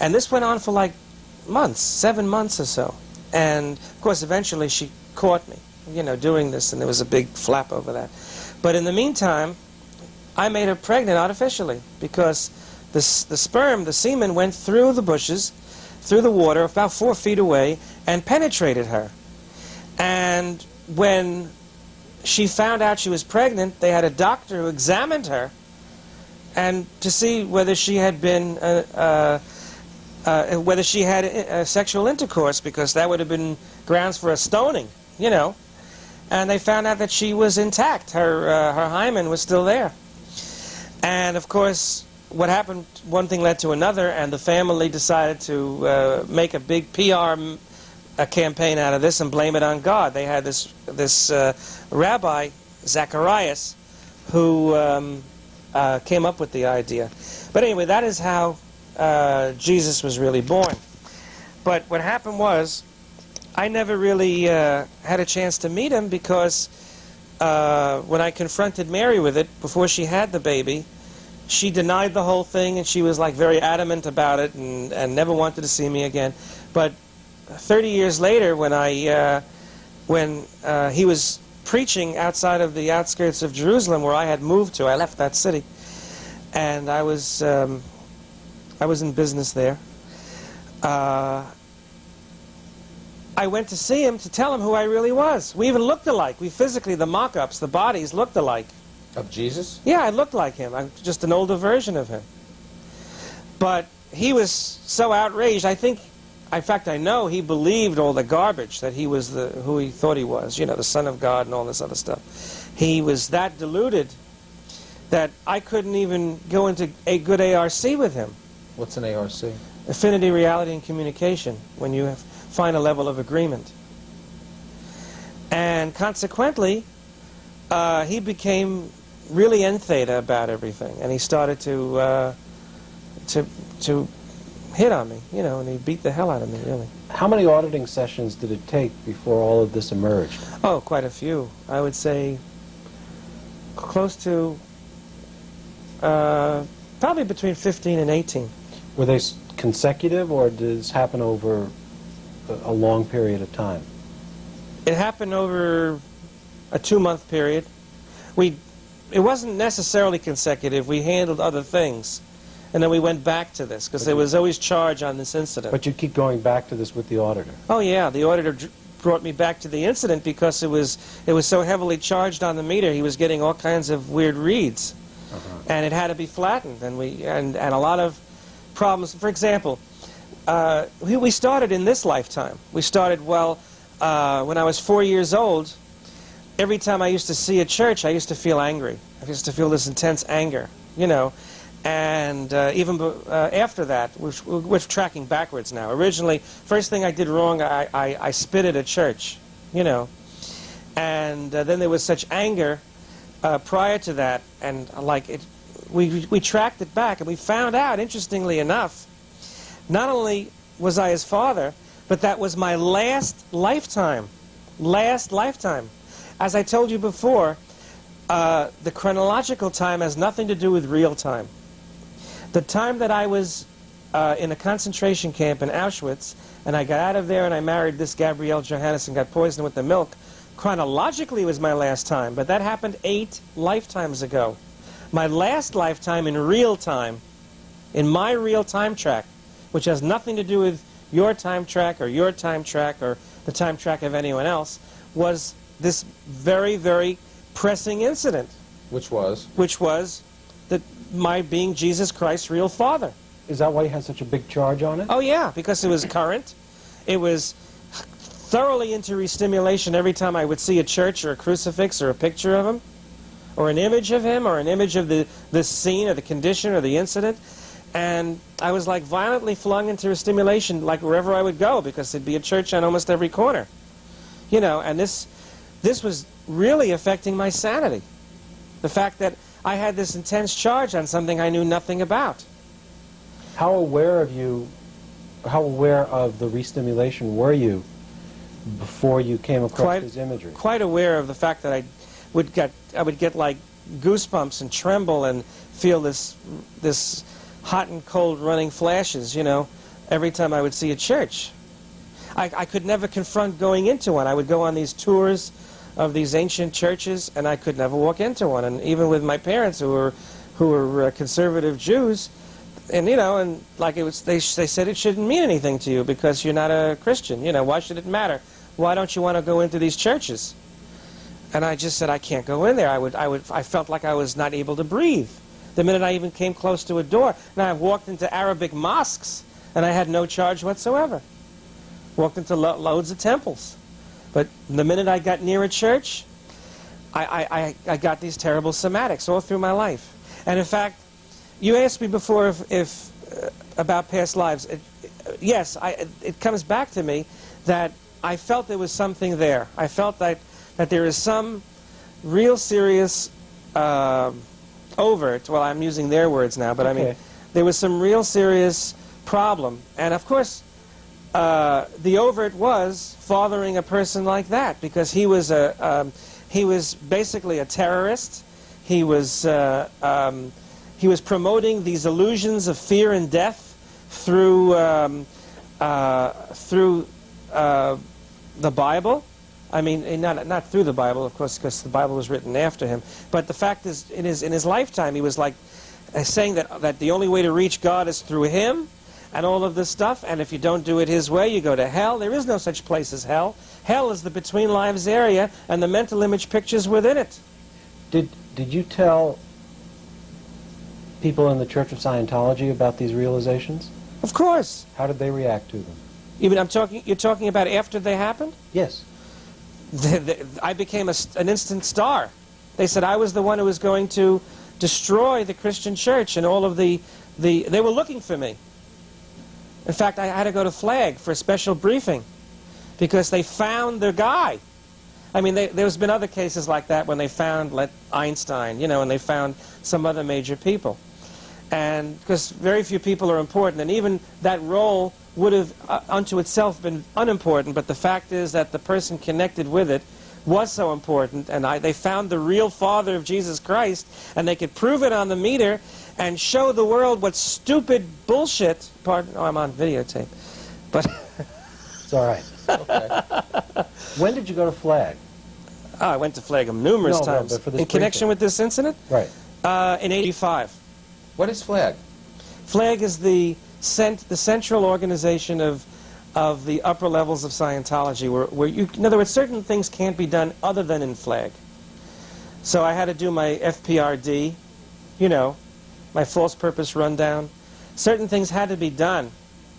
And this went on for like months, 7 months or so. And, of course, eventually she caught me, you know, doing this, and there was a big flap over that. But in the meantime, I made her pregnant artificially because the sperm, the semen, went through the bushes, through the water, about 4 feet away, and penetrated her. And when she found out she was pregnant, they had a doctor who examined her and to see whether she had been whether she had sexual intercourse, because that would have been grounds for a stoning, you know. And they found out that she was intact. Her hymen was still there. And of course, what happened, one thing led to another, and the family decided to make a big PR campaign out of this and blame it on God. They had this rabbi, Zacharias, who came up with the idea. But anyway, that is how Jesus was really born. But what happened was, I never really had a chance to meet him, because when I confronted Mary with it before she had the baby, she denied the whole thing, and she was like very adamant about it, and never wanted to see me again. But 30 years later, when he was preaching outside of the outskirts of Jerusalem, where I had moved to, I left that city, and I was in business there. I went to see him to tell him who I really was. We even looked alike. We physically, the mock-ups, the bodies looked alike. Of Jesus? Yeah, I looked like him. I'm just an older version of him. But he was so outraged. I think, in fact, I know he believed all the garbage, that he was who he thought he was, you know, the Son of God and all this other stuff. He was that deluded that I couldn't even go into a good ARC with him. What's an ARC? Affinity, reality, and communication, when you find a level of agreement. And consequently, he became really en theta about everything, and he started to hit on me, you know, and he beat the hell out of me, really. How many auditing sessions did it take before all of this emerged? Oh, quite a few. I would say close to probably between 15 and 18. Were they consecutive, or did this happen over a long period of time? It happened over a 2-month period. It wasn't necessarily consecutive. We handled other things. And then we went back to this, because there was always charge on this incident. But you keep going back to this with the auditor? Oh, yeah. The auditor brought me back to the incident because it was so heavily charged on the meter. He was getting all kinds of weird reads. And it had to be flattened. And a lot of problems. For example, we started in this lifetime. We started, when I was 4 years old, every time I used to see a church, I used to feel angry. I used to feel this intense anger, you know. And even after that, we're tracking backwards now. Originally, first thing I did wrong, I spit at a church, you know. And then there was such anger prior to that, and we tracked it back, and we found out, interestingly enough, not only was I his father, but that was my last lifetime. Last lifetime. As I told you before, the chronological time has nothing to do with real time. The time that I was in a concentration camp in Auschwitz, and I got out of there and I married this Gabrielle Johannes and got poisoned with the milk, chronologically was my last time, but that happened 8 lifetimes ago. My last lifetime in real time, in my real time track, which has nothing to do with your time track or your time track or the time track of anyone else, was this very, very pressing incident. Which was? Which was my being Jesus Christ's real father. Is that why you had such a big charge on it? Oh, yeah, because it was current. It was thoroughly into restimulation every time I would see a church or a crucifix or a picture of him, or an image of him, or an image of the scene or the condition or the incident. And I was like violently flung into stimulation like wherever I would go, because there'd be a church on almost every corner. You know, and this was really affecting my sanity. The fact that I had this intense charge on something I knew nothing about. How aware of the restimulation were you before you came across his imagery? Quite aware of the fact that I would get like goosebumps and tremble and feel this hot and cold running flashes, you know, every time I would see a church. I could never confront going into one. I would go on these tours of these ancient churches, and I could never walk into one. And even with my parents, who were conservative Jews, and and like they said it shouldn't mean anything to you because you're not a Christian. Why should it matter? Why don't you want to go into these churches? And I just said I can't go in there. I felt like I was not able to breathe the minute I even came close to a door. Now I've walked into Arabic mosques, and I had no charge whatsoever. Walked into loads of temples. But the minute I got near a church, I got these terrible somatics all through my life. And in fact, you asked me before if about past lives. Yes, it comes back to me that I felt there was something there. I felt that there is some real serious overt, well, I'm using their words now, but okay. I mean, there was some real serious problem. And of course, the overt was fathering a person like that, because he was basically a terrorist. He was promoting these illusions of fear and death through the Bible. I mean, not through the Bible, of course, because the Bible was written after him. But the fact is, in his lifetime, he was like saying that the only way to reach God is through him, and all of this stuff. And if you don't do it his way, you go to hell. There is no such place as hell. Hell is the between lives area, and the mental image pictures within it. Did you tell people in the Church of Scientology about these realizations? Of course. How did they react to them? Even you're talking about after they happened? Yes. I became an instant star. They said I was the one who was going to destroy the Christian church, and all of they were looking for me. In fact, I had to go to Flag for a special briefing because they found their guy. I mean, there's been other cases like that when they found Einstein, and they found some other major people. And because very few people are important, and even that role would have unto itself been unimportant, but the fact is that the person connected with it was so important, and they found the real father of Jesus Christ, and they could prove it on the meter and show the world what stupid bullshit, pardon, oh, I'm on videotape, but it's all right. Okay. When did you go to Flag? Oh, I went to Flag numerous times. But for this in connection briefing. with this incident? Right. In '85. What is FLAG? FLAG is the central organization of the upper levels of Scientology, where in other words, certain things can't be done other than in FLAG. So I had to do my FPRD, my false purpose rundown. Certain things had to be done